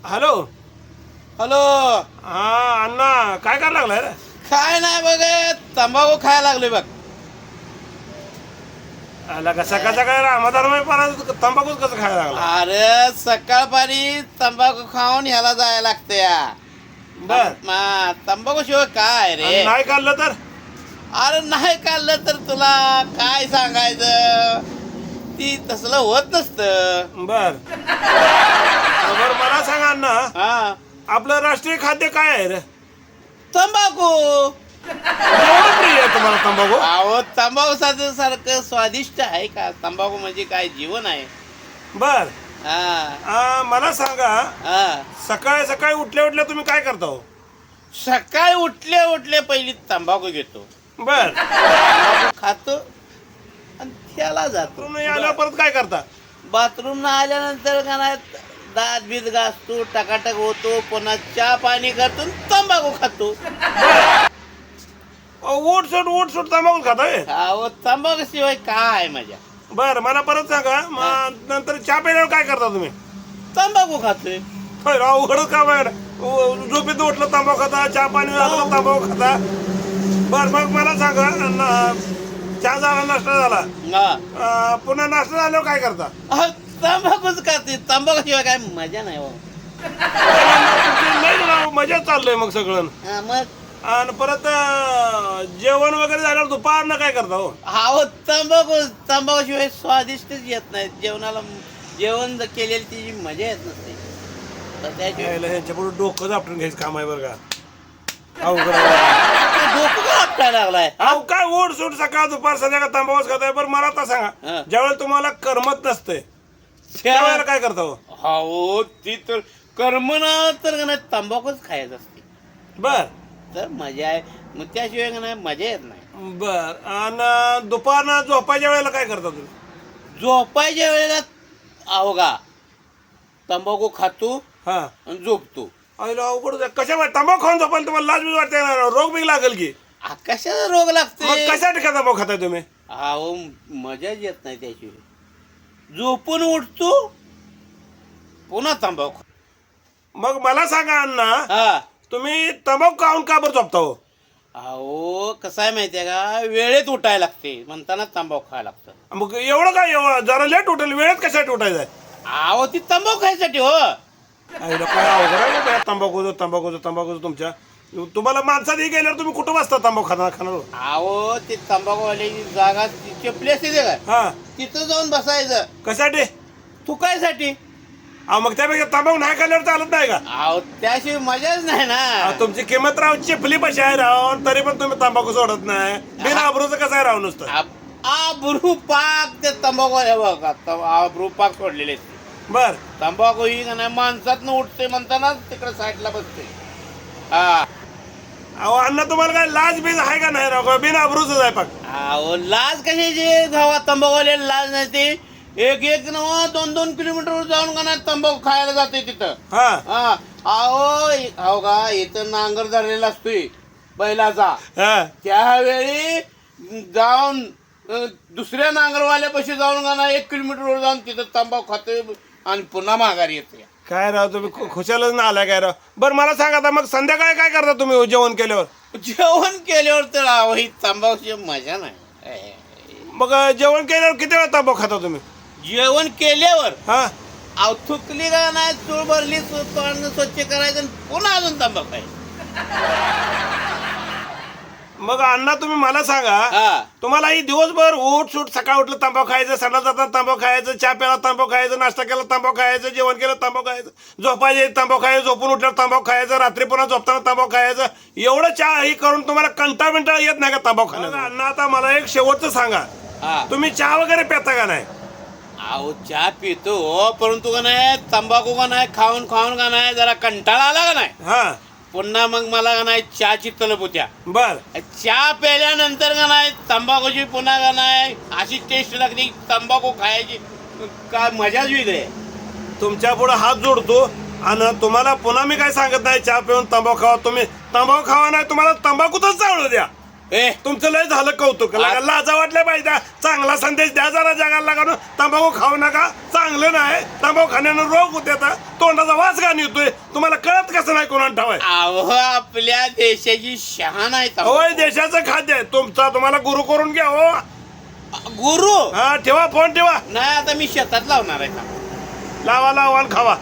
Hello. Hello. हा अण्णा काय करायला लागलाय रे? काय नाही बघ, तंबाखू खायला लागलोय बघ. आला कसा कसा काय रामाधार तंबाखूच कसं खायला लागला? अरे सकाळपारी तंबाखू खाऊन ह्याला जायला लागतं या. बर. तंबाखू शिवाय काय रे? आणि नाही खाल्लं तर? अरे नाही खाल्लं तर तुला काय सांगायचं, ती तसलं होत नसतं. बर. बर मला सांगा अण्णा, हा, आपलं राष्ट्रीय खाद्य काय आहे रे? तंबाखू. एवढं प्रिय आहे तुम्हाला तंबाखू? अहो तंबाखू सारखं स्वादिष्ट आहे का? तंबाखू म्हणजे काय जीवन आहे. बर. हा मला सांगा, हा. सकाळी सकाळी उठल्या उठल्या तुम्ही काय करता हो? सकाळी उठले पहिली तंबाखू घेतो, बर. तंबाखू खातो आणि त्याला जातो. तुम्ही आल्यावर परत काय करता? बाथरूम आल्यानंतर का नाही दात बीत घासतो, टकाटक होतो, पुन्हा चहा पाणी करतो आणि तंबाखू खातो. ओट सूट तंबाखू खाताय? अहो तंबाखू शिवाय काय मजा. बर मला परत सांगा, मग नंतर चहा प्यायल्यावर काय करता तुम्ही? तंबाखू खातोय. होय राव, उघडच का मॅडम? झोपेत उठलं तंबाखू खाता, चहा पाणी झालं तंबाखू खाता. बर मग मला सांगा, चहा झाला, नाश्ता झाला, हा. पुन्हा नाश्ता झाल्यावर काय करता? अहो, तंबाखूच खाते, तंबाखू शिवाय काय मजा नाही हो. नाही राव, मजा चाललंय मग सगळं. हा, मग आणि परत जेवण वगैरे झाल्यावर दुपारनं काय करता हो? अहो तंबाखू शिवाय स्वादिष्टच येत नाही जेवणाला. जेवण केलेली ती मजा येत नसते. तर त्याशिवाय ह्यांच्या पुढे डोकं आपटून घ्यायचं काम आहे बरं का. अवघड डोकं का आपटायला लागलाय? अहो काय ओढ सूट सकाळ दुपार संध्याकाळ तंबाखूच खाताय. बरं मला आता सांगा, हा. ज्यावेळेला तुम्हाला करमत नसते त्यावेळेला काय करता हो? हो ती तर कर्मना तर का नाही तंबाखूच खायचं असते. बर. तर मजा आहे, मग त्याशिवाय का नाही मजा येत नाही. बर. आणि दुपारनं झोपायच्या वेळेला काय करता तुम्ही? झोपायच्या वेळेला अहो का तंबाखू खातो हा. आणि झोपतो. अरे अवघड. कशा तंबाखू खाऊन झोपायला तुम्हाला लाज बीज वाटते ना? रोग बी लागेल की? कशाचा रोग मग लागते? कशासाठी का तंबाखू खाताय तुम्ही? अहो मजाच येत नाही त्याशिवाय. झोपून उठतो पुन्हा तंबाखू. मग मला सांगा अण्णा, हा. तुम्ही तंबाखू खाऊन का बरं झोपता हो? अहो कसं आहे माहितीये का, वेळेत उठायला लागते म्हणताना तंबाखू खायला लागतं. मग एवढं काय, एवढं जरा लेट उठेल, वेळेत कशासाठी उठायचंय? अहो ती तंबाखू खायसाठी हो. आईला काय अवघड आहे बा, तंबाखूचं तुमच्या. तुम्हाला माणसात गेल्यावर तुम्ही कुठं बसता तंबाखू खाणार? अहो ती तंबाखूवाल्याची जागा चपली असते ते काय, हा. तिथं जाऊन बसायचं. कशासाठी? थुकायसाठी. मग त्यापेक्षा तंबाखू नाही खाल्ल्यावर चालत नाही का? अहो त्याशिवाय मजाच नाही ना. तुमची किंमत राव चिपली पशी आहे राव, तरी पण तुम्ही तंबाखू सोडत नाही. बिना आबरूचं कसं आहे राव नुसतं? आबरू पाक ते तंबाखूवाल्या बघा, आबरू पाक सोडलेले असते. बर. तंबाखू ही का नाही माणसात उठते म्हणताना तिकडे साईडला बसते. हा. अहो अण्णा, तुम्हाला काय लाज बीज आहे का नाही राव? बिना आबरूच आहे पाक. अहो लाज कशाची गावा, तंबाखूवाल्याला लाज नसते. एक दोन 2 किलोमीटर जाऊन का नाही तंबाखू खायला जाते तिथं. हा. हा. अहो का इथं नांगर धरलेला असतोय बैलाचा. हा. त्यावेळी जाऊन दुसऱ्या नांगरवाल्यापाशी जाऊन का नाही 1 किलोमीटरवर जाऊन तिथं तंबाखू खातोय आणि पुन्हा माघारी येते. काय राव तुम्ही खुशालच ना आलाय काय राव? बरं मला सांगा आता, मग संध्याकाळी काय करता तुम्ही जेवण केल्यावर? जेवण केल्यावर तर अहो ही तंबाखूची मजा नाही. मग जेवण केल्यावर किती वेळा तंबाखू खाता तुम्ही? जेवण केल्यावर हा. अहो थुकली का नाही, चूळ भरली, तोंड स्वच्छ करायचं आणि पुन्हा अजून तंबाखू आहे. मग अण्णा तुम्ही मला सांगा, हा. तुम्हाला ही दिवसभर उठ सूट, सकाळ उठलं तंबाखू खायचं, सणाला जाताना तंबाखू खायचं, चहा प्याला तंबाखू खायचं, नाश्ता केला तंबाखू खायचं, जेवण केलं तंबाखू खायचं, झोपायचे तंबाखू खायचं, झोपून उठल्यावर तंबाखू खायचं, रात्री पुन्हा झोपताना तंबाखू खायचं, एवढं चहा ही करून तुम्हाला कंटाळा येत नाही का तंबाखू खाण्याचं? अण्णा आता मला एक शेवटचं सांगा, हा. तुम्ही चहा वगैरे पिता का नाही? अहो चहा पितो हो, परंतु का नाही तंबाखू का नाही खाऊन का नाही जरा कंटाळा आला का नाही, हा. पुन्हा मग मला का नाही चहाची तलब होत्या. बर. चहा प्यायल्यानंतर का नाही तंबाखूची पुन्हा का नाही अशी टेस्ट लागते, तंबाखू खायची काय मजाच वेगळी आहे. तुमच्या पुढे हात जोडतो आणि तुम्हाला पुन्हा मी काय सांगत नाही, चहा पिऊन तंबाखू खावा. तुम्ही तंबाखू खावा नाही, तुम्हाला तंबाखूतच चावलं द्या. ए तुमचं लय झालं कौतुक लाजा वाटल्या पाहिजे चांगला संदेश द्या जरा जगाला लागानो तंबाखू खाऊ नका चांगलं नाही तंबाखू खाण्यानं रोग होते तोंडाचा वास घाण येतोय तुम्हाला कळत कसं नाही कोणाला ठावाय अहो आपल्या देशाची शान आहे होय तंबाखू. देशाचं खाद्य आहे तुमचा तुम्हाला गुरु करून घ्या हो गुरु हा ठेवा फोन ठेवा नाही आता मी शेतात लावणार आहे तंबाखू. लावा आणि खावा